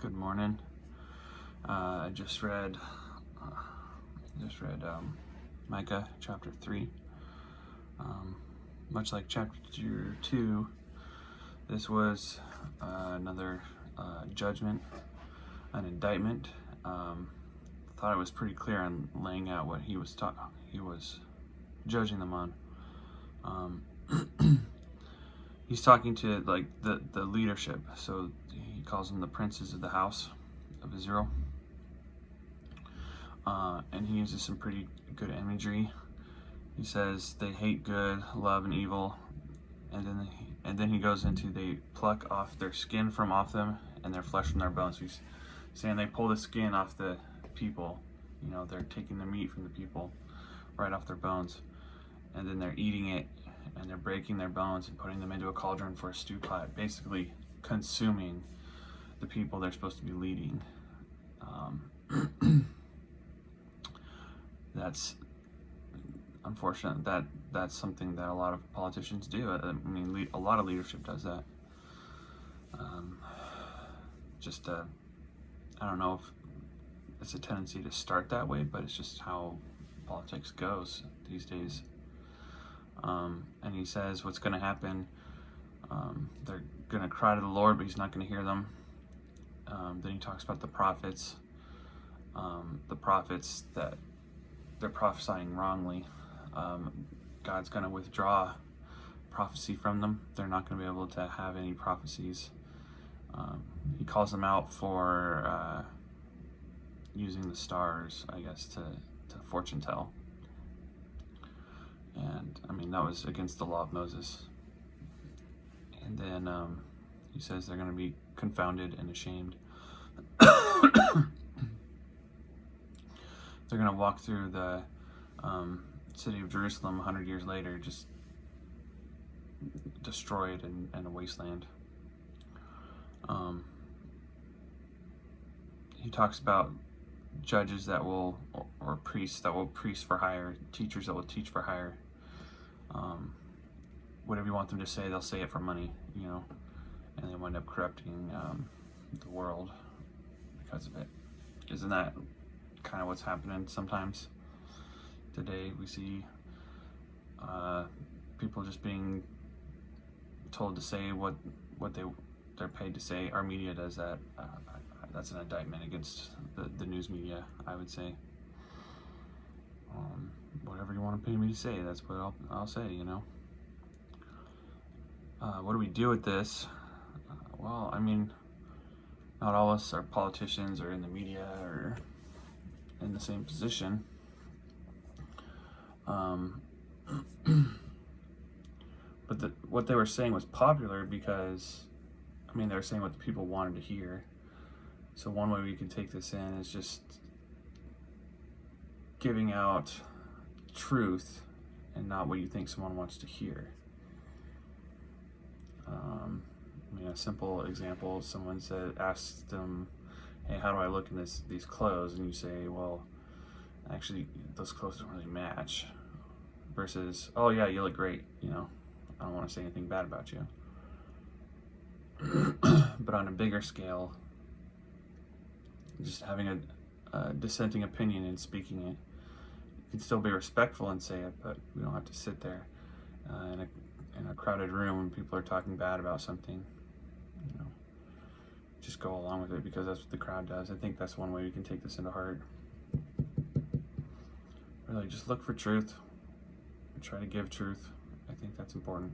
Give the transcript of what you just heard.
Good morning. I just read Micah chapter 3. Much like chapter 2, this was another judgment, an indictment. Thought it was pretty clear on laying out what he was judging them on. He's talking to like the leadership, so he calls them the princes of the house of Israel, and he uses some pretty good imagery. He says they hate good, love and evil, and then he goes into they pluck off their skin from off them and their flesh from their bones. So he's saying they pull the skin off the people. They're taking the meat from the people right off their bones, and then they're eating it, and they're breaking their bones and putting them into a cauldron for a stew pot, basically consuming the people they're supposed to be leading. That's unfortunate. That's something that a lot of politicians do. I mean, a lot of leadership does that. I don't know if it's a tendency to start that way, but it's just how politics goes these days. And he says what's going to happen. They're going to cry to the Lord, but he's not going to hear them. Then he talks about the prophets that they're prophesying wrongly. God's going to withdraw prophecy from them. They're not going to be able to have any prophecies. He calls them out for using the stars, I guess, to fortune tell. And I mean, that was against the law of Moses. And then he says they're going to be confounded and ashamed. They're going to walk through the city of Jerusalem 100 years later, just destroyed and a wasteland. He talks about judges that will, or priests that will priest for hire, teachers that will teach for hire. Whatever you want them to say, they'll say it for money, and they wind up corrupting the world because of it. Isn't that kind of what's happening sometimes today? We see people just being told to say what they're paid to say. Our media does that. That's an indictment against the news media, I would say. Whatever you want to pay me to say, that's what I'll say, What do we do with this? Well, I mean, not all of us are politicians or in the media or in the same position. But what they were saying was popular because, they were saying what the people wanted to hear. So one way we can take this in is just giving out truth and not what you think someone wants to hear. A simple example, someone asked them, hey, how do I look in these clothes? And you say, well, actually, those clothes don't really match. Versus, oh yeah, you look great, I don't want to say anything bad about you. But on a bigger scale, just having a dissenting opinion and speaking it, you can still be respectful and say it, but we don't have to sit there in a crowded room when people are talking bad about something. Just go along with it because that's what the crowd does. I think that's one way we can take this into heart. Really, just look for truth and try to give truth. I think that's important.